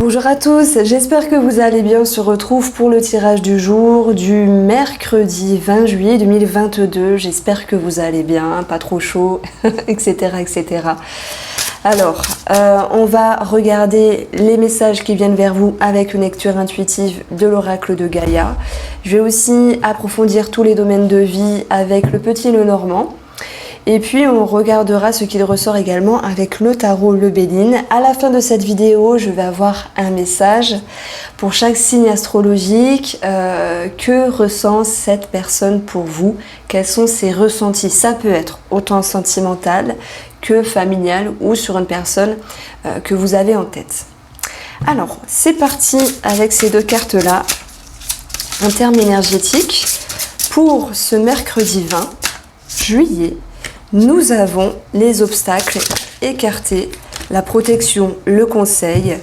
Bonjour à tous, j'espère que vous allez bien. On se retrouve pour le tirage du jour du mercredi 20 juillet 2022. J'espère que vous allez bien, pas trop chaud, etc. etc. Alors, on va regarder les messages qui viennent vers vous avec une lecture intuitive de l'oracle de Gaïa. Je vais aussi approfondir tous les domaines de vie avec le petit Lenormand. Et puis on regardera ce qu'il ressort également avec le tarot Le Béline. À la fin de cette vidéo, je vais avoir un message pour chaque signe astrologique. Que ressent cette personne pour vous? Quels sont ses ressentis? Ça peut être autant sentimental que familial ou sur une personne que vous avez en tête. Alors, c'est parti avec ces deux cartes-là. En termes énergétiques, pour ce mercredi 20 juillet, nous avons les obstacles écartés, la protection, le conseil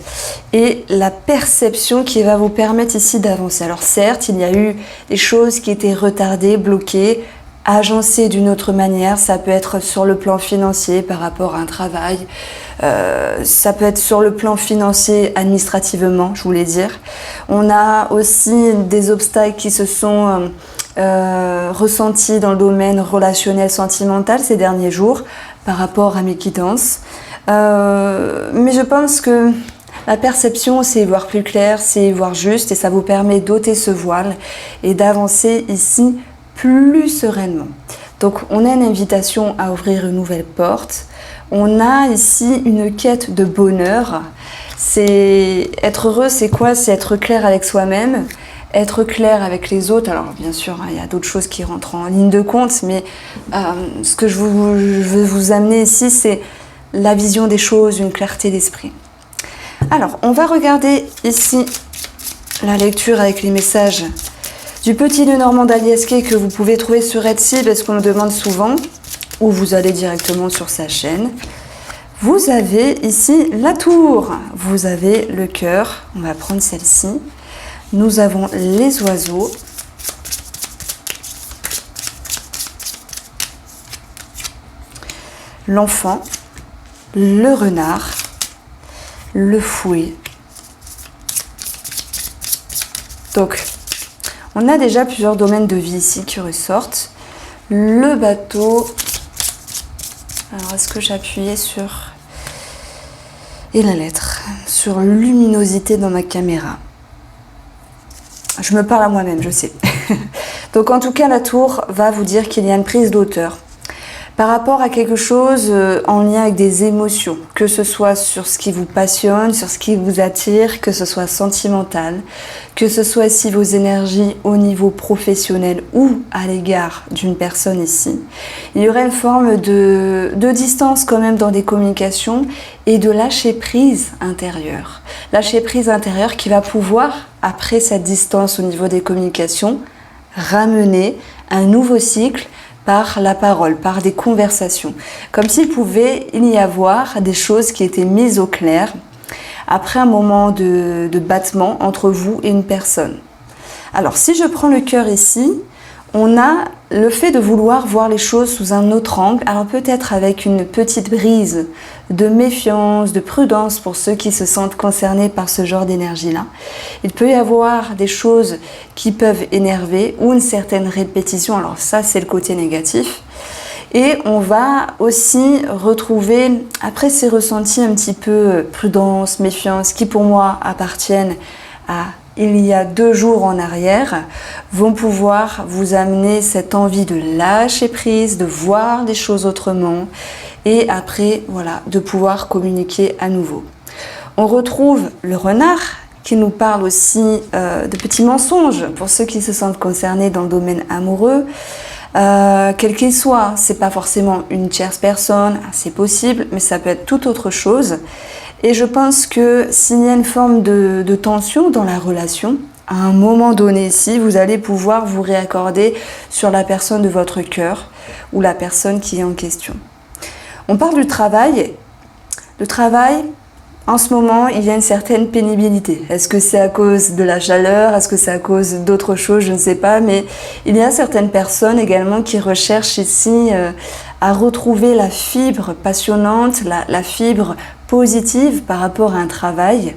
et la perception qui va vous permettre ici d'avancer. Alors certes, il y a eu des choses qui étaient retardées, bloquées, agencées d'une autre manière. Ça peut être sur le plan financier par rapport à un travail. Ça peut être sur le plan financier administrativement, je voulais dire. On a aussi des obstacles qui se sont ressenti dans le domaine relationnel sentimental ces derniers jours par rapport à mes quittances. Mais je pense que la perception, c'est y voir plus clair, c'est y voir juste et ça vous permet d'ôter ce voile et d'avancer ici plus sereinement. Donc on a une invitation à ouvrir une nouvelle porte. On a ici une quête de bonheur. C'est être heureux, c'est quoi? C'est être clair avec soi-même. Être clair avec les autres. Alors bien sûr, il y a d'autres choses qui rentrent en ligne de compte, mais ce que je veux vous amener ici, c'est la vision des choses, une clarté d'esprit. Alors, on va regarder ici la lecture avec les messages du petit Lenormand d'Aliesquet que vous pouvez trouver sur Etsy, parce qu'on me demande souvent, ou vous allez directement sur sa chaîne. Vous avez ici la tour, vous avez le cœur, on va prendre celle-ci. Nous avons les oiseaux, l'enfant, le renard, le fouet. Donc, on a déjà plusieurs domaines de vie ici qui ressortent. Le bateau. Alors, est-ce que j'appuyais sur... Et la lettre. Sur luminosité dans ma caméra. Je me parle à moi-même, je sais. Donc en tout cas, la tour va vous dire qu'il y a une prise d'auteur par rapport à quelque chose en lien avec des émotions, que ce soit sur ce qui vous passionne, sur ce qui vous attire, que ce soit sentimental, que ce soit si vos énergies au niveau professionnel ou à l'égard d'une personne ici. Il y aurait une forme de distance quand même dans des communications et de lâcher prise intérieure. Lâcher prise intérieure qui va pouvoir, après cette distance au niveau des communications, ramener un nouveau cycle par la parole, par des conversations. Comme s'il pouvait y avoir des choses qui étaient mises au clair après un moment de battement entre vous et une personne. Alors, si je prends le cœur ici, on a le fait de vouloir voir les choses sous un autre angle, alors peut-être avec une petite brise de méfiance, de prudence pour ceux qui se sentent concernés par ce genre d'énergie-là. Il peut y avoir des choses qui peuvent énerver ou une certaine répétition, alors ça c'est le côté négatif. Et on va aussi retrouver, après ces ressentis un petit peu prudence, méfiance, qui pour moi appartiennent à il y a 2 jours en arrière, vont pouvoir vous amener cette envie de lâcher prise, de voir des choses autrement et après, voilà, de pouvoir communiquer à nouveau. On retrouve le renard qui nous parle aussi de petits mensonges pour ceux qui se sentent concernés dans le domaine amoureux. Quel qu'il soit, c'est pas forcément une tierce personne, c'est possible, mais ça peut être tout autre chose. Et je pense que s'il y a une forme de tension dans la relation, à un moment donné ici, vous allez pouvoir vous réaccorder sur la personne de votre cœur ou la personne qui est en question. On parle du travail. Le travail, en ce moment, il y a une certaine pénibilité. Est-ce que c'est à cause de la chaleur? Est-ce que c'est à cause d'autre chose? Je ne sais pas, mais il y a certaines personnes également qui recherchent ici à retrouver la fibre passionnante, la fibre positive par rapport à un travail.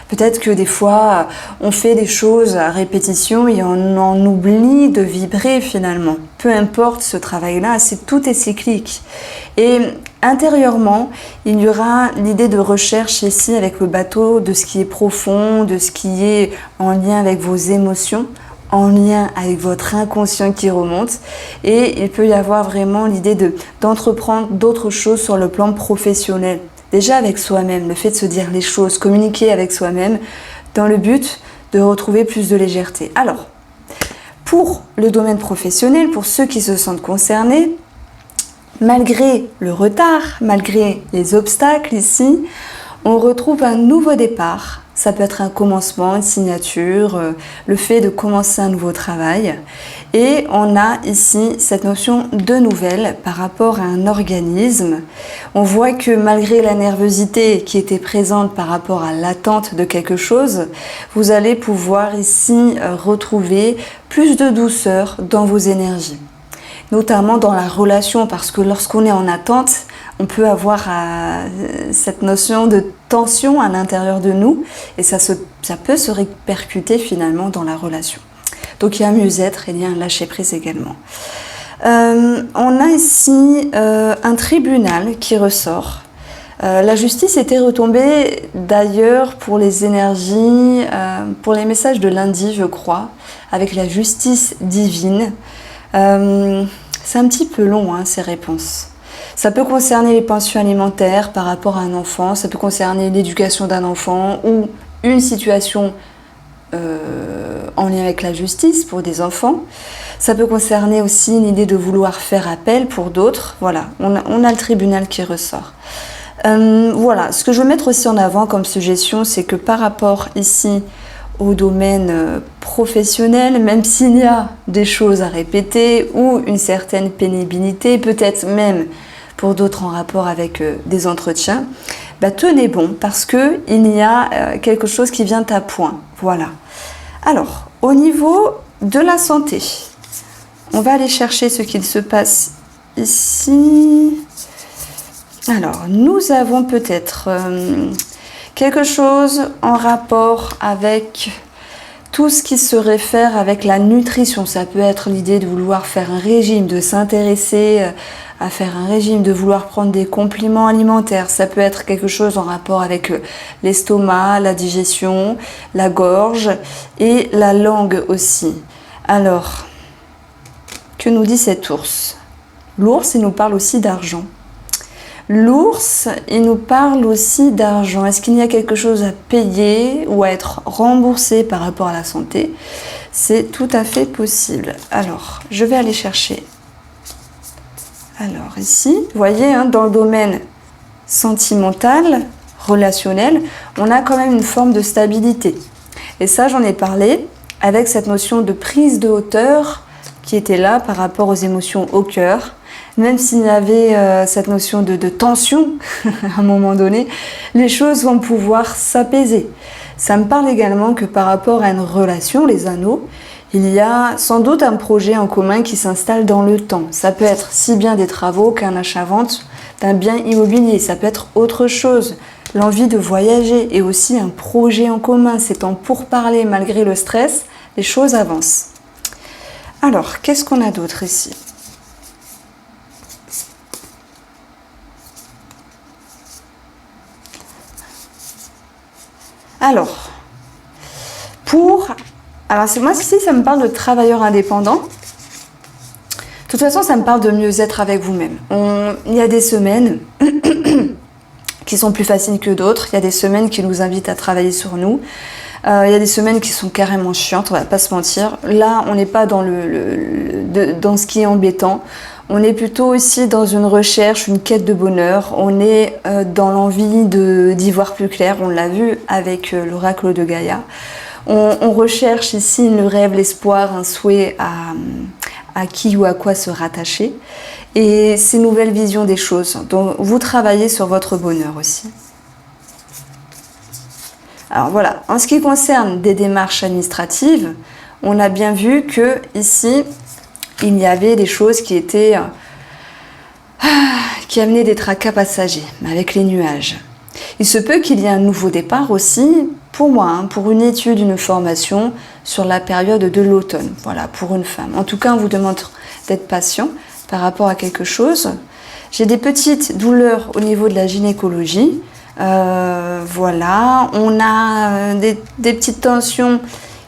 Peut-être que des fois, on fait des choses à répétition et on en oublie de vibrer finalement. Peu importe ce travail-là, tout est cyclique. Et intérieurement, il y aura l'idée de recherche ici avec le bateau de ce qui est profond, de ce qui est en lien avec vos émotions, en lien avec votre inconscient qui remonte. Et il peut y avoir vraiment l'idée d'entreprendre d'autres choses sur le plan professionnel. Déjà avec soi-même, le fait de se dire les choses, communiquer avec soi-même dans le but de retrouver plus de légèreté. Alors, pour le domaine professionnel, pour ceux qui se sentent concernés, malgré le retard, malgré les obstacles ici, on retrouve un nouveau départ. Ça peut être un commencement, une signature, le fait de commencer un nouveau travail. Et on a ici cette notion de nouvelle par rapport à un organisme. On voit que malgré la nervosité qui était présente par rapport à l'attente de quelque chose, vous allez pouvoir ici retrouver plus de douceur dans vos énergies. Notamment dans la relation, parce que lorsqu'on est en attente, on peut avoir cette notion de tension à l'intérieur de nous et ça peut se répercuter finalement dans la relation. Donc il y a un mieux-être et il y a un lâcher-prise également. On a ici un tribunal qui ressort. La justice était retombée d'ailleurs pour les énergies, pour les messages de lundi je crois, avec la justice divine. C'est un petit peu long ces réponses. Ça peut concerner les pensions alimentaires par rapport à un enfant, ça peut concerner l'éducation d'un enfant ou une situation en lien avec la justice pour des enfants. Ça peut concerner aussi l'idée de vouloir faire appel pour d'autres. Voilà, on a le tribunal qui ressort. Voilà, ce que je veux mettre aussi en avant comme suggestion, c'est que par rapport ici au domaine professionnel, même s'il y a des choses à répéter ou une certaine pénibilité, peut-être même pour d'autres en rapport avec des entretiens, tenez bon parce qu'il y a quelque chose qui vient à point. Voilà. Alors, au niveau de la santé, on va aller chercher ce qu'il se passe ici. Alors, nous avons peut-être quelque chose en rapport avec tout ce qui se réfère avec la nutrition. Ça peut être l'idée de vouloir faire un régime, de s'intéresser à faire un régime, de vouloir prendre des compléments alimentaires. Ça peut être quelque chose en rapport avec l'estomac, la digestion, la gorge et la langue aussi. Alors, que nous dit cet ours? L'ours, il nous parle aussi d'argent. L'ours, il nous parle aussi d'argent. Est-ce qu'il y a quelque chose à payer ou à être remboursé par rapport à la santé? C'est tout à fait possible. Alors, je vais aller chercher. Alors ici, vous voyez, dans le domaine sentimental, relationnel, on a quand même une forme de stabilité. Et ça, j'en ai parlé avec cette notion de prise de hauteur qui était là par rapport aux émotions au cœur. Même s'il y avait cette notion de tension à un moment donné, les choses vont pouvoir s'apaiser. Ça me parle également que par rapport à une relation, les anneaux, il y a sans doute un projet en commun qui s'installe dans le temps. Ça peut être si bien des travaux qu'un achat-vente d'un bien immobilier. Ça peut être autre chose, l'envie de voyager et aussi un projet en commun. C'est en pourparler malgré le stress, les choses avancent. Alors, qu'est-ce qu'on a d'autre ici ? Alors, moi ici, ça me parle de travailleurs indépendants. De toute façon, ça me parle de mieux-être avec vous-même. Il y a des semaines qui sont plus faciles que d'autres. Il y a des semaines qui nous invitent à travailler sur nous. Il y a des semaines qui sont carrément chiantes, on va pas se mentir. Là, on n'est pas dans dans ce qui est embêtant. On est plutôt aussi dans une recherche, une quête de bonheur. On est dans l'envie d'y voir plus clair. On l'a vu avec l'oracle de Gaïa. On recherche ici le rêve, l'espoir, un souhait à qui ou à quoi se rattacher. Et ces nouvelles visions des choses. Donc, vous travaillez sur votre bonheur aussi. Alors voilà, en ce qui concerne des démarches administratives, on a bien vu que ici, il y avait des choses qui amenaient des tracas passagers, avec les nuages. Il se peut qu'il y ait un nouveau départ aussi pour moi, hein, pour une étude, une formation sur la période de l'automne. Voilà, pour une femme. En tout cas, on vous demande d'être patient par rapport à quelque chose. J'ai des petites douleurs au niveau de la gynécologie. Voilà, on a des petites tensions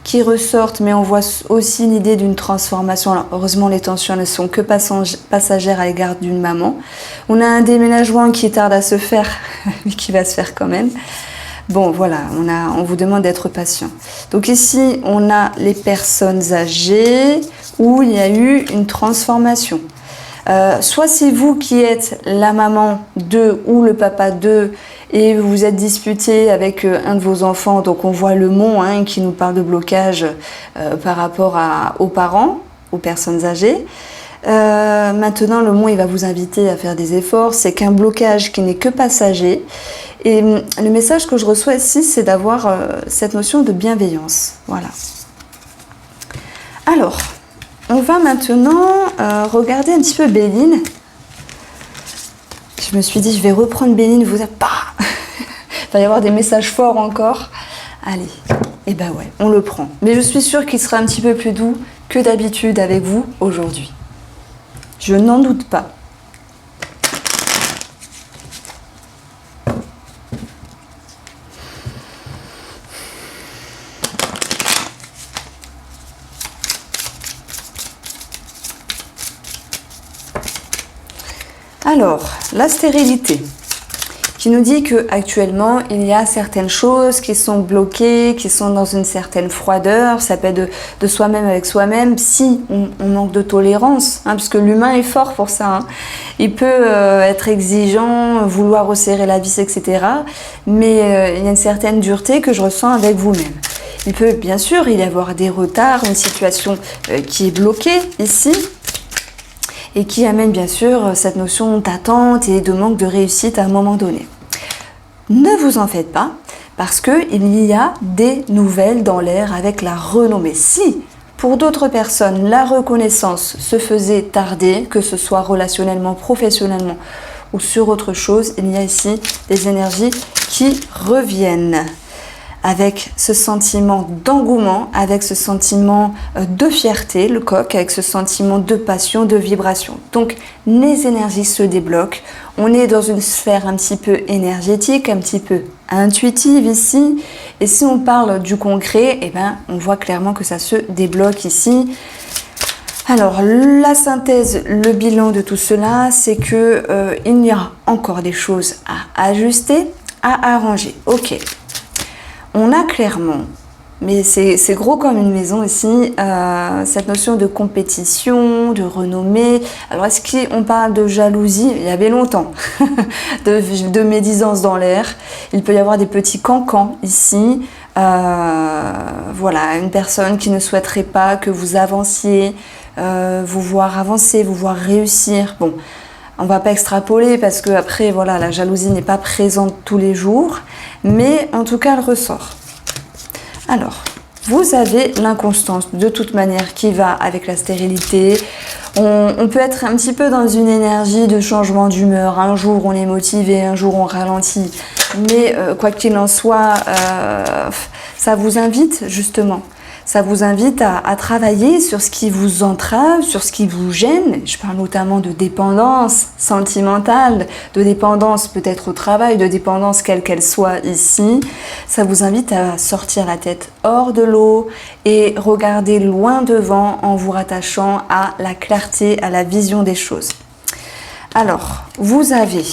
qui ressortent, mais on voit aussi l'idée d'une transformation. Alors, heureusement, les tensions ne sont que passagères à l'égard d'une maman. On a un déménagement qui tarde à se faire, mais qui va se faire quand même. Bon, voilà, on vous demande d'être patient. Donc ici, on a les personnes âgées où il y a eu une transformation. Soit c'est vous qui êtes la maman de ou le papa de et vous vous êtes disputé avec un de vos enfants, donc on voit le mot hein, qui nous parle de blocage par rapport aux parents, aux personnes âgées. Maintenant, le mot il va vous inviter à faire des efforts, c'est qu'un blocage qui n'est que passager. Et le message que je reçois ici, c'est d'avoir cette notion de bienveillance. Voilà. Alors, on va maintenant regarder un petit peu Béline. Je me suis dit, je vais reprendre Béline, vous avez pas. Il va y avoir des messages forts encore. Allez, et ben ouais, on le prend. Mais je suis sûre qu'il sera un petit peu plus doux que d'habitude avec vous aujourd'hui. Je n'en doute pas. Alors, la stérilité, qui nous dit qu'actuellement, il y a certaines choses qui sont bloquées, qui sont dans une certaine froideur. Ça peut être de soi-même avec soi-même, si on manque de tolérance, hein, parce que l'humain est fort pour ça. Hein. Il peut être exigeant, vouloir resserrer la vis, etc. Mais il y a une certaine dureté que je ressens avec vous-même. Il peut bien sûr y avoir des retards, une situation qui est bloquée ici, et qui amène bien sûr cette notion d'attente et de manque de réussite à un moment donné. Ne vous en faites pas, parce qu'il y a des nouvelles dans l'air avec la renommée. Si, pour d'autres personnes, la reconnaissance se faisait tarder, que ce soit relationnellement, professionnellement ou sur autre chose, il y a ici des énergies qui reviennent. Avec ce sentiment d'engouement, avec ce sentiment de fierté, le coq, avec ce sentiment de passion, de vibration. Donc, les énergies se débloquent. On est dans une sphère un petit peu énergétique, un petit peu intuitive ici. Et si on parle du concret, eh ben, on voit clairement que ça se débloque ici. Alors, la synthèse, le bilan de tout cela, c'est que il y a encore des choses à ajuster, à arranger. Ok. On a clairement, mais c'est gros comme une maison ici, cette notion de compétition, de renommée. Alors est-ce qu'on parle de jalousie? Il y avait longtemps, de médisance dans l'air. Il peut y avoir des petits cancans ici. Voilà, une personne qui ne souhaiterait pas que vous avanciez, vous voir avancer, vous voir réussir. Bon, on ne va pas extrapoler parce que après, voilà, la jalousie n'est pas présente tous les jours. Mais en tout cas, elle ressort. Alors, vous avez l'inconstance de toute manière qui va avec la stérilité. On peut être un petit peu dans une énergie de changement d'humeur. Un jour, on est motivé, un jour, on ralentit. Mais quoi qu'il en soit, ça vous invite justement. Ça vous invite à travailler sur ce qui vous entrave, sur ce qui vous gêne. Je parle notamment de dépendance sentimentale, de dépendance peut-être au travail, de dépendance quelle qu'elle soit ici. Ça vous invite à sortir la tête hors de l'eau et regarder loin devant en vous rattachant à la clarté, à la vision des choses. Alors, vous avez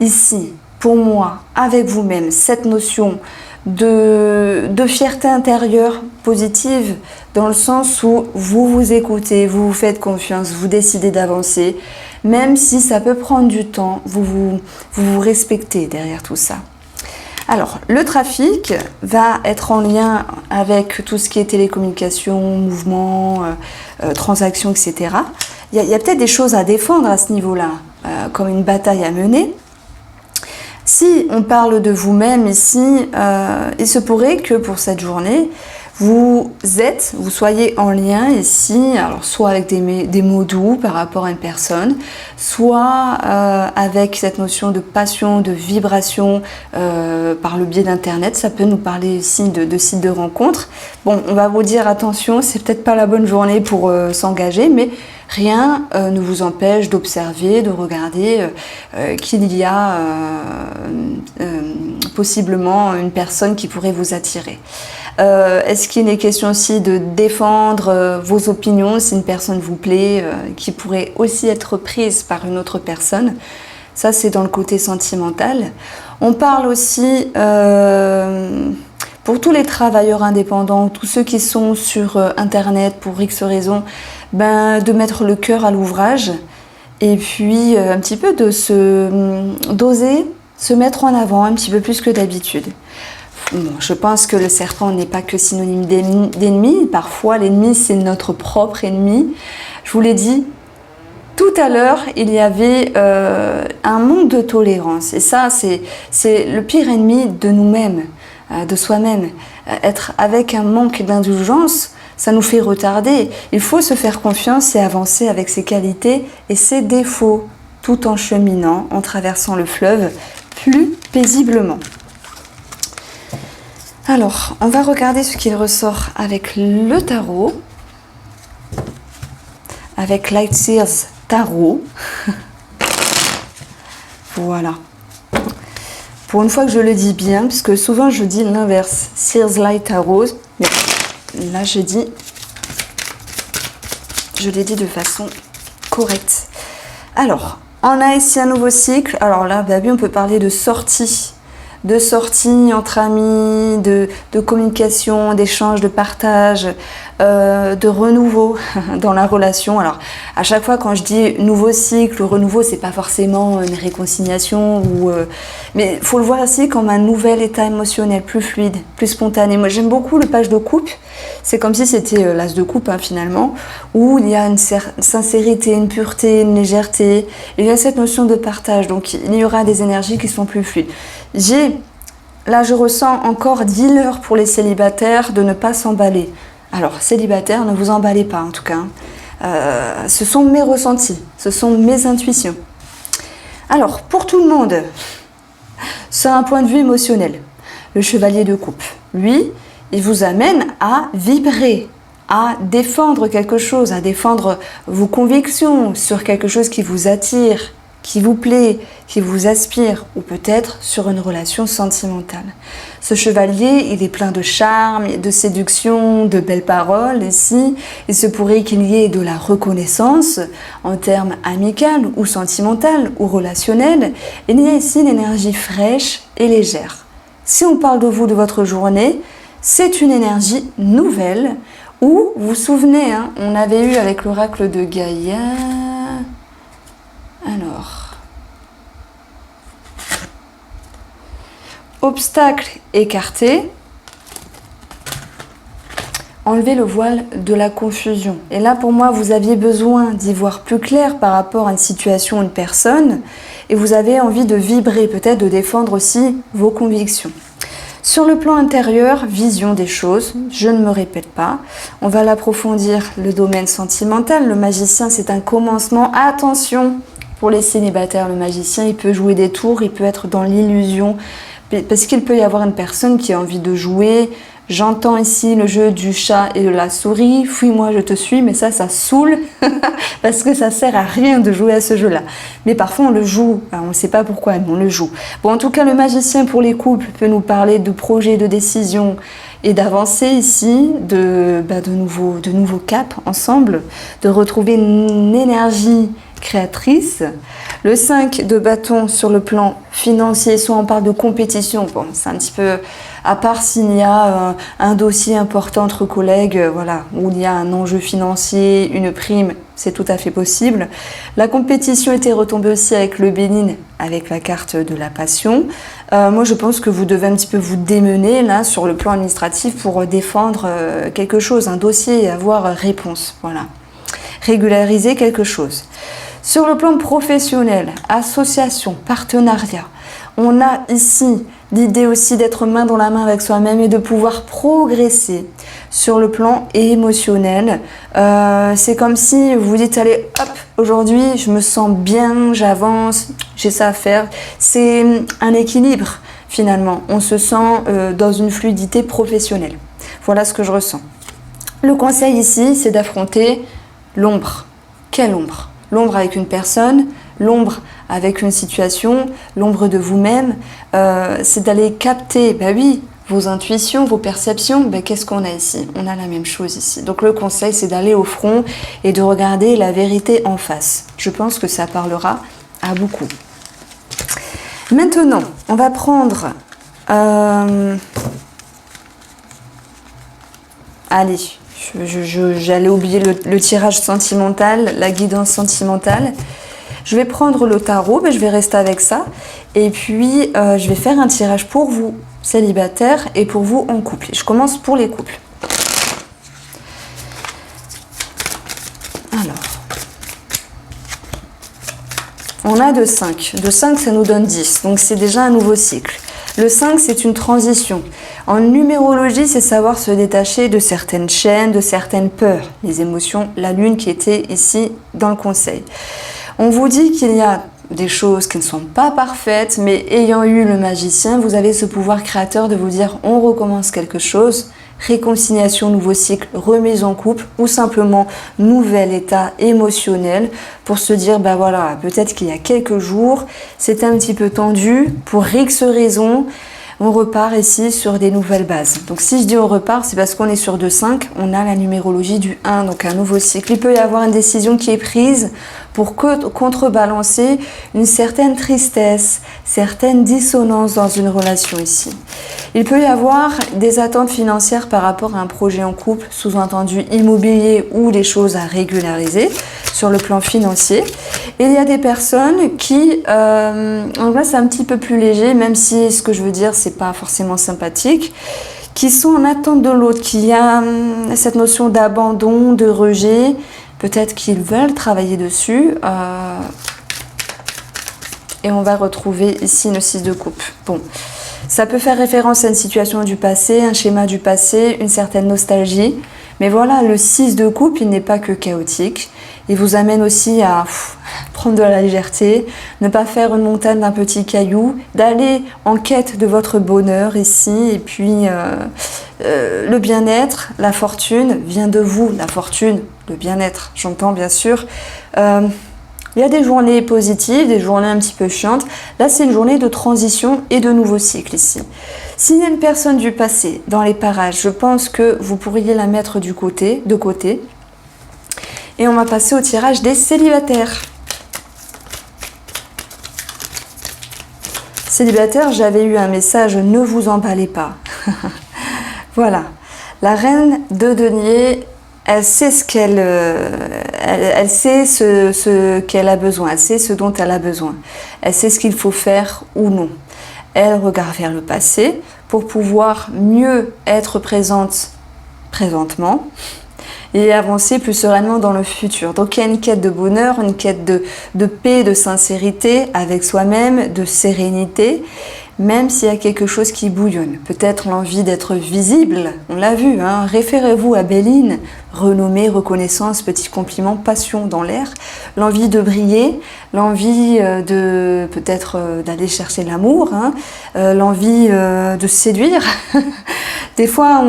ici, pour moi, avec vous-même, cette notion de fierté intérieure positive dans le sens où vous vous écoutez, vous vous faites confiance, vous décidez d'avancer, même si ça peut prendre du temps, vous respectez derrière tout ça. Alors, le trafic va être en lien avec tout ce qui est télécommunication, mouvement, transactions, etc. Il y a peut-être des choses à défendre à ce niveau-là, comme une bataille à mener. Si on parle de vous-même ici, il se pourrait que pour cette journée, vous soyez en lien ici, alors soit avec des mots doux par rapport à une personne, soit avec cette notion de passion, de vibration par le biais d'internet. Ça peut nous parler ici de sites de rencontres. Bon, on va vous dire attention, c'est peut-être pas la bonne journée pour s'engager, mais rien ne vous empêche d'observer, de regarder qu'il y a possiblement une personne qui pourrait vous attirer. Est-ce qu'il est question aussi de défendre vos opinions si une personne vous plaît, qui pourrait aussi être prise par une autre personne? Ça, c'est dans le côté sentimental. On parle aussi, pour tous les travailleurs indépendants, tous ceux qui sont sur Internet pour X raisons, de mettre le cœur à l'ouvrage et puis un petit peu d'oser se mettre en avant un petit peu plus que d'habitude. Bon, je pense que le serpent n'est pas que synonyme d'ennemi. Parfois, l'ennemi, c'est notre propre ennemi. Je vous l'ai dit, tout à l'heure, il y avait un manque de tolérance. Et ça, c'est le pire ennemi de nous-mêmes, de soi-même. Être avec un manque d'indulgence, ça nous fait retarder. Il faut se faire confiance et avancer avec ses qualités et ses défauts, tout en cheminant, en traversant le fleuve plus paisiblement. Alors, on va regarder ce qu'il ressort avec le tarot, avec Light Seers Tarot. Voilà. Pour une fois que je le dis bien, parce que souvent je dis l'inverse, Seers Light Tarot, mais là je l'ai dit de façon correcte. Alors, on a ici un nouveau cycle. Alors là, on peut parler de sortie entre amis, de communication, d'échange, de partage, de renouveau dans la relation. Alors, à chaque fois quand je dis nouveau cycle, renouveau, c'est pas forcément une réconciliation, mais il faut le voir aussi comme un nouvel état émotionnel, plus fluide, plus spontané. Moi, j'aime beaucoup le page de coupe. C'est comme si c'était l'as de coupe, finalement, où il y a une sincérité, une pureté, une légèreté. Il y a cette notion de partage, donc il y aura des énergies qui sont plus fluides. Là, je ressens encore dealer pour les célibataires de ne pas s'emballer. Alors, célibataires, ne vous emballez pas en tout cas. Ce sont mes ressentis, ce sont mes intuitions. Alors, pour tout le monde, c'est un point de vue émotionnel. Le chevalier de coupe, lui, il vous amène à vibrer, à défendre quelque chose, à défendre vos convictions sur quelque chose qui vous attire, qui vous plaît, qui vous aspire, ou peut-être sur une relation sentimentale. Ce chevalier, il est plein de charme, de séduction, de belles paroles. Ici, il se pourrait qu'il y ait de la reconnaissance en termes amical ou sentimental ou relationnel. Il y a ici une énergie fraîche et légère. Si on parle de vous, de votre journée, c'est une énergie nouvelle où, vous vous souvenez, on avait eu avec l'oracle de Gaïa... Alors, obstacle écarté, enlever le voile de la confusion. Et là, pour moi, vous aviez besoin d'y voir plus clair par rapport à une situation, une personne, et vous avez envie de vibrer, peut-être de défendre aussi vos convictions. Sur le plan intérieur, vision des choses, je ne me répète pas. On va l'approfondir, le domaine sentimental. Le magicien, c'est un commencement. Attention! Pour les célibataires, le magicien, il peut jouer des tours, il peut être dans l'illusion, parce qu'il peut y avoir une personne qui a envie de jouer. J'entends ici le jeu du chat et de la souris, fuis-moi, je te suis, mais ça saoule, parce que ça sert à rien de jouer à ce jeu-là. Mais parfois, on le joue, on ne sait pas pourquoi, mais on le joue. Bon, en tout cas, le magicien pour les couples peut nous parler de projets, de décisions, et d'avancer ici, de nouveaux caps ensemble, de retrouver une énergie créatrice. Le 5 de bâton sur le plan financier, soit on parle de compétition, bon, c'est un petit peu à part s'il y a un dossier important entre collègues, voilà, où il y a un enjeu financier, une prime, c'est tout à fait possible. La compétition était retombée aussi avec le Bénin, avec la carte de la passion. Moi, je pense que vous devez un petit peu vous démener là sur le plan administratif pour défendre quelque chose, un dossier et avoir réponse, voilà. Régulariser quelque chose. Sur le plan professionnel, association, partenariat, On a ici l'idée aussi d'être main dans la main avec soi-même et de pouvoir progresser sur le plan émotionnel. C'est comme si vous vous dites, allez, hop, aujourd'hui, je me sens bien, j'avance, j'ai ça à faire. C'est un équilibre, finalement. On se sent dans une fluidité professionnelle. Voilà ce que je ressens. Le conseil ici, c'est d'affronter l'ombre. Quelle ombre? L'ombre avec une personne, l'ombre avec une situation, l'ombre de vous-même. C'est d'aller capter, bah oui, vos intuitions, vos perceptions. Bah, qu'est-ce qu'on a ici? On a la même chose ici. Donc le conseil, c'est d'aller au front et de regarder la vérité en face. Je pense que ça parlera à beaucoup. Maintenant, on va prendre... Allez, j'allais oublier le tirage sentimental, la guidance sentimentale. Je vais prendre le tarot, mais je vais rester avec ça. Et puis, je vais faire un tirage pour vous, célibataires, et pour vous en couple. Je commence pour les couples. Alors, on a de 5. De 5, ça nous donne 10. Donc, c'est déjà un nouveau cycle. Le 5, c'est une transition. En numérologie, c'est savoir se détacher de certaines chaînes, de certaines peurs, les émotions, la lune qui était ici dans le conseil. On vous dit qu'il y a des choses qui ne sont pas parfaites, mais ayant eu le magicien, vous avez ce pouvoir créateur de vous dire on recommence quelque chose, réconciliation, nouveau cycle, remise en couple ou simplement nouvel état émotionnel pour se dire bah voilà, peut-être qu'il y a quelques jours, c'était un petit peu tendu pour X raisons. On repart ici sur des nouvelles bases. Donc si je dis on repart, c'est parce qu'on est sur 2-5, on a la numérologie du 1, donc un nouveau cycle. Il peut y avoir une décision qui est prise pour contrebalancer une certaine tristesse, certaines dissonances dans une relation ici. Il peut y avoir des attentes financières par rapport à un projet en couple, sous-entendu immobilier ou des choses à régulariser sur le plan financier. Et il y a des personnes qui, en vrai c'est un petit peu plus léger, même si ce que je veux dire c'est pas forcément sympathique, qui sont en attente de l'autre, qui a cette notion d'abandon, de rejet, peut-être qu'ils veulent travailler dessus. Et on va retrouver ici le 6 de coupe. Bon, ça peut faire référence à une situation du passé, un schéma du passé, une certaine nostalgie. Mais voilà, le 6 de coupe, il n'est pas que chaotique. Il vous amène aussi à prendre de la légèreté, ne pas faire une montagne d'un petit caillou, d'aller en quête de votre bonheur ici. Et puis, le bien-être, la fortune vient de vous. La fortune, le bien-être, j'entends bien sûr. Il y a des journées positives, des journées un petit peu chiantes. Là, c'est une journée de transition et de nouveau cycle ici. S'il y a une personne du passé dans les parages, je pense que vous pourriez la mettre de côté. Et on va passer au tirage des célibataires. Célibataires, j'avais eu un message, ne vous emballez pas. Voilà. La reine de denier, elle sait ce qu'elle elle sait ce qu'elle a besoin, elle sait ce dont elle a besoin. Elle sait ce qu'il faut faire ou non. Elle regarde vers le passé pour pouvoir mieux être présente présentement et avancer plus sereinement dans le futur. Donc il y a une quête de bonheur, une quête de paix, de sincérité avec soi-même, de sérénité, même s'il y a quelque chose qui bouillonne. Peut-être l'envie d'être visible, on l'a vu, hein. Référez-vous à Béline, renommée, reconnaissance, petit compliment, passion dans l'air, l'envie de briller, l'envie de peut-être d'aller chercher l'amour, hein. L'envie de séduire. Des fois,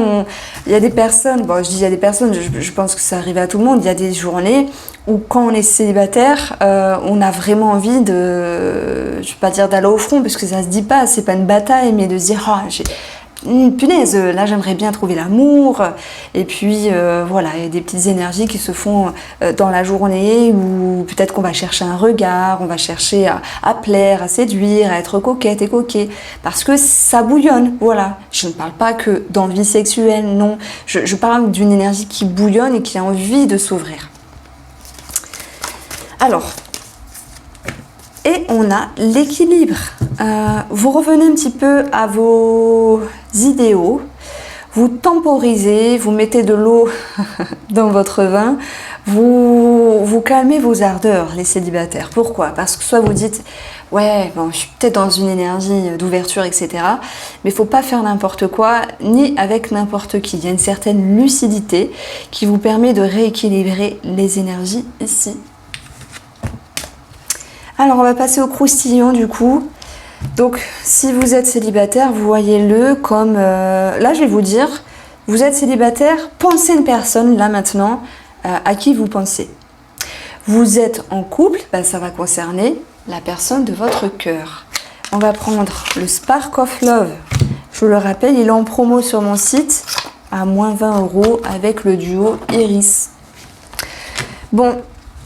il y a des personnes, bon je dis il y a des personnes, je pense que ça arrive à tout le monde, il y a des journées où quand on est célibataire, on a vraiment envie de, je ne vais pas dire d'aller au front, parce que ça se dit pas, c'est pas une bataille, mais de se dire, punaise, là j'aimerais bien trouver l'amour, et puis voilà, il y a des petites énergies qui se font dans la journée, où peut-être qu'on va chercher un regard, on va chercher à plaire, à séduire, à être coquette et coquet, parce que ça bouillonne, voilà. Je ne parle pas que d'envie sexuelle, non, je parle d'une énergie qui bouillonne et qui a envie de s'ouvrir. Alors, et on a l'équilibre. Vous revenez un petit peu à vos idéaux, vous temporisez, vous mettez de l'eau dans votre vin, Vous calmez vos ardeurs, les célibataires. Pourquoi? Parce que soit vous dites, ouais, bon, je suis peut-être dans une énergie d'ouverture, etc. Mais il ne faut pas faire n'importe quoi, ni avec n'importe qui. Il y a une certaine lucidité qui vous permet de rééquilibrer les énergies ici. Alors, on va passer au croustillon du coup. Donc, si vous êtes célibataire, vous voyez-le comme... là, je vais vous dire, vous êtes célibataire, pensez une personne, là maintenant, à qui vous pensez. Vous êtes en couple, ben, ça va concerner la personne de votre cœur. On va prendre le Spark of Love. Je vous le rappelle, il est en promo sur mon site à moins 20 € avec le duo Iris. Bon,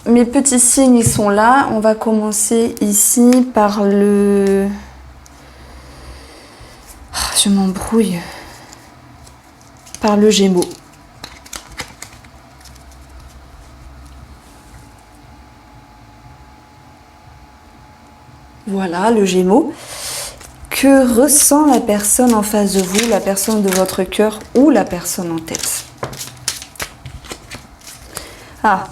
mes petits signes, ils sont là. On va commencer ici par le... Oh, je m'embrouille. Par le Gémeaux. Voilà, le Gémeaux. Que ressent la personne en face de vous, la personne de votre cœur ou la personne en tête? Ah.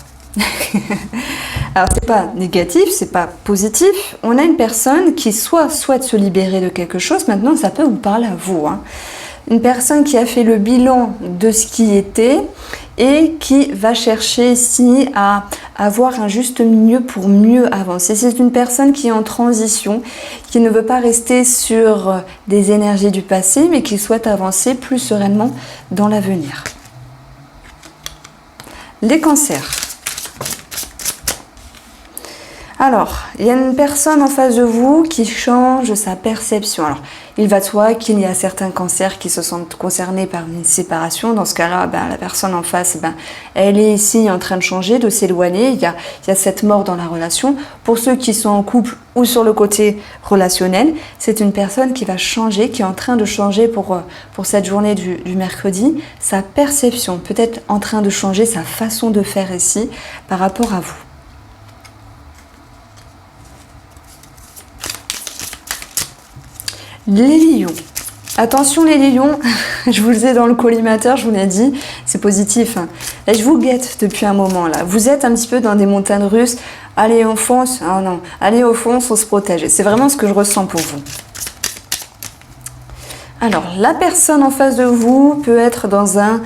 Alors, c'est pas négatif, c'est pas positif. On a une personne qui soit souhaite se libérer de quelque chose. Maintenant, ça peut vous parler à vous. Hein. Une personne qui a fait le bilan de ce qui était et qui va chercher ici à avoir un juste milieu pour mieux avancer. C'est une personne qui est en transition, qui ne veut pas rester sur des énergies du passé, mais qui souhaite avancer plus sereinement dans l'avenir. Les cancers. Alors, il y a une personne en face de vous qui change sa perception. Alors, il va de soi qu'il y a certains cancers qui se sentent concernés par une séparation. Dans ce cas-là, ben, la personne en face, ben, elle est ici en train de changer, de s'éloigner. Il y a cette mort dans la relation. Pour ceux qui sont en couple ou sur le côté relationnel, c'est une personne qui va changer, qui est en train de changer pour cette journée du mercredi. Sa perception, peut-être en train de changer sa façon de faire ici par rapport à vous. Les lions. Attention les lions, je vous le disais dans le collimateur, je vous l'ai dit, c'est positif. Et je vous guette depuis un moment là. Vous êtes un petit peu dans des montagnes russes. Allez, on fonce. Ah non, allez, on fonce, on se protège. C'est vraiment ce que je ressens pour vous. Alors, la personne en face de vous peut être dans un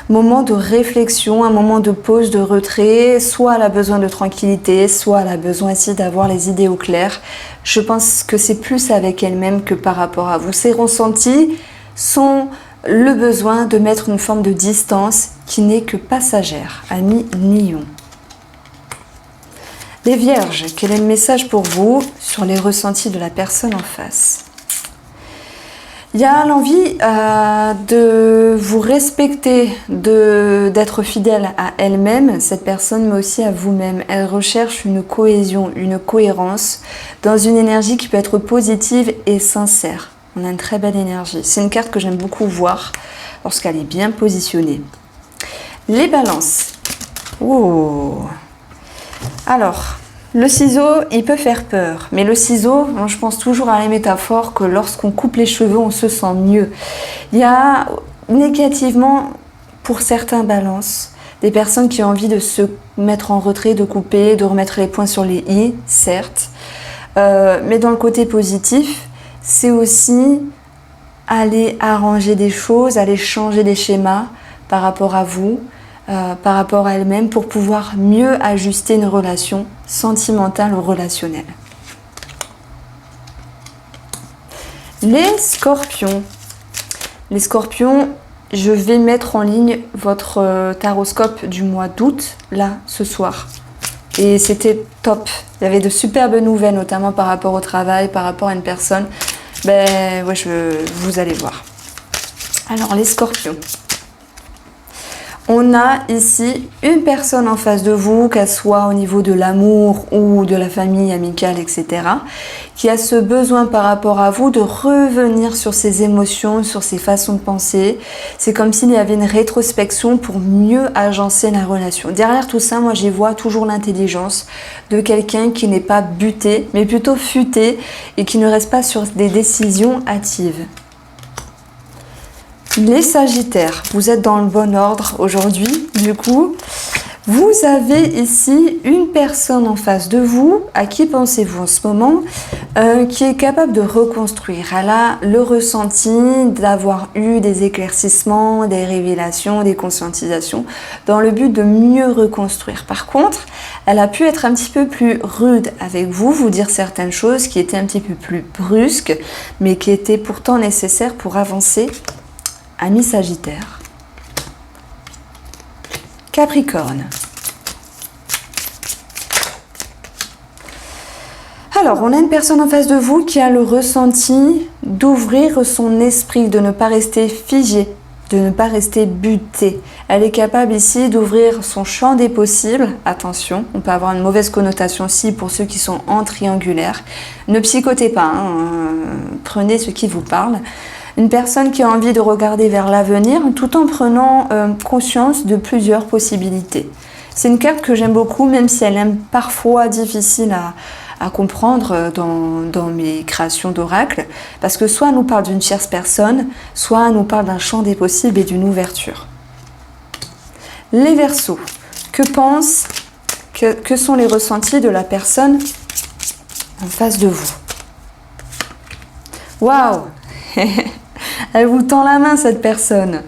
moment de réflexion, un moment de pause, de retrait. Soit elle a besoin de tranquillité, soit elle a besoin ici d'avoir les idées au clair. Je pense que c'est plus avec elle-même que par rapport à vous. Ses ressentis sont le besoin de mettre une forme de distance qui n'est que passagère. Ami Lion. Les Vierges, quel est le message pour vous sur les ressentis de la personne en face? Il y a l'envie de vous respecter, d'être fidèle à elle-même, cette personne, mais aussi à vous-même. Elle recherche une cohésion, une cohérence dans une énergie qui peut être positive et sincère. On a une très belle énergie. C'est une carte que j'aime beaucoup voir lorsqu'elle est bien positionnée. Les balances. Oh. Alors... le ciseau, il peut faire peur. Mais le ciseau, moi, je pense toujours à la métaphore que lorsqu'on coupe les cheveux, on se sent mieux. Il y a négativement, pour certains balances, des personnes qui ont envie de se mettre en retrait, de couper, de remettre les points sur les i, certes. Mais dans le côté positif, c'est aussi aller arranger des choses, aller changer des schémas par rapport à vous, par rapport à elle-même, pour pouvoir mieux ajuster une relation sentimentale ou relationnelle. Les scorpions. Les scorpions, je vais mettre en ligne votre taroscope du mois d'août, là, ce soir. Et c'était top. Il y avait de superbes nouvelles, notamment par rapport au travail, par rapport à une personne. Ben, ouais, vous allez voir. Alors, les scorpions. On a ici une personne en face de vous, qu'elle soit au niveau de l'amour ou de la famille amicale, etc., qui a ce besoin par rapport à vous de revenir sur ses émotions, sur ses façons de penser. C'est comme s'il y avait une rétrospection pour mieux agencer la relation. Derrière tout ça, moi j'y vois toujours l'intelligence de quelqu'un qui n'est pas buté, mais plutôt futé et qui ne reste pas sur des décisions hâtives. Les Sagittaires, vous êtes dans le bon ordre aujourd'hui, du coup. Vous avez ici une personne en face de vous, à qui pensez-vous en ce moment, qui est capable de reconstruire. Elle a le ressenti d'avoir eu des éclaircissements, des révélations, des conscientisations, dans le but de mieux reconstruire. Par contre, elle a pu être un petit peu plus rude avec vous, vous dire certaines choses qui étaient un petit peu plus brusques, mais qui étaient pourtant nécessaires pour avancer. Ami Sagittaire. Capricorne. Alors, on a une personne en face de vous qui a le ressenti d'ouvrir son esprit, de ne pas rester figé, de ne pas rester buté. Elle est capable ici d'ouvrir son champ des possibles. Attention, on peut avoir une mauvaise connotation aussi pour ceux qui sont en triangulaire. Ne psychotez pas, prenez ce qui vous parle. Une personne qui a envie de regarder vers l'avenir tout en prenant conscience de plusieurs possibilités. C'est une carte que j'aime beaucoup, même si elle est parfois difficile à comprendre dans mes créations d'oracle, parce que soit elle nous parle d'une tierce personne, soit elle nous parle d'un champ des possibles et d'une ouverture. Les Verseaux, que sont les ressentis de la personne en face de vous? Waouh! Elle vous tend la main, cette personne.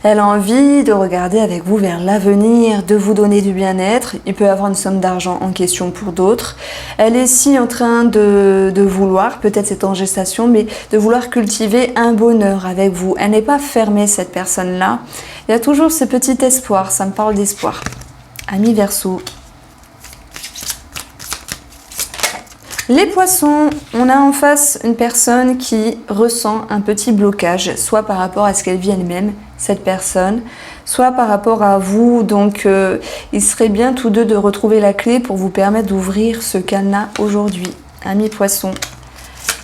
Elle a envie de regarder avec vous vers l'avenir, de vous donner du bien-être. Il peut y avoir une somme d'argent en question pour d'autres. Elle est ici en train de vouloir, peut-être c'est en gestation, mais de vouloir cultiver un bonheur avec vous. Elle n'est pas fermée, cette personne-là. Il y a toujours ce petit espoir, ça me parle d'espoir. Amis Verseaux. Les Poissons, on a en face une personne qui ressent un petit blocage, soit par rapport à ce qu'elle vit elle-même, cette personne, soit par rapport à vous. Donc, il serait bien tous deux de retrouver la clé pour vous permettre d'ouvrir ce cadenas aujourd'hui. Amis Poissons.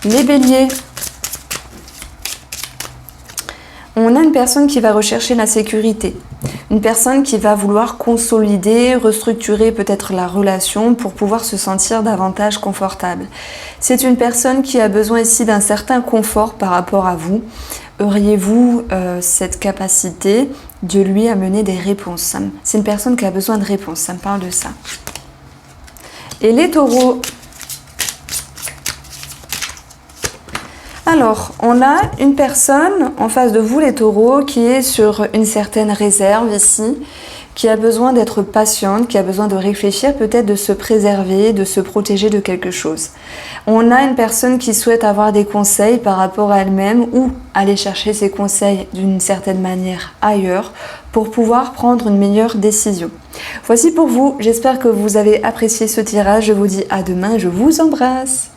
Les Béliers. On a une personne qui va rechercher la sécurité. Une personne qui va vouloir consolider, restructurer peut-être la relation pour pouvoir se sentir davantage confortable. C'est une personne qui a besoin ici d'un certain confort par rapport à vous. Auriez-vous cette capacité de lui amener des réponses? C'est une personne qui a besoin de réponses, ça me parle de ça. Et les Taureaux. Alors, on a une personne en face de vous, les Taureaux, qui est sur une certaine réserve ici, qui a besoin d'être patiente, qui a besoin de réfléchir, peut-être de se préserver, de se protéger de quelque chose. On a une personne qui souhaite avoir des conseils par rapport à elle-même ou aller chercher ses conseils d'une certaine manière ailleurs pour pouvoir prendre une meilleure décision. Voici pour vous, j'espère que vous avez apprécié ce tirage. Je vous dis à demain, je vous embrasse.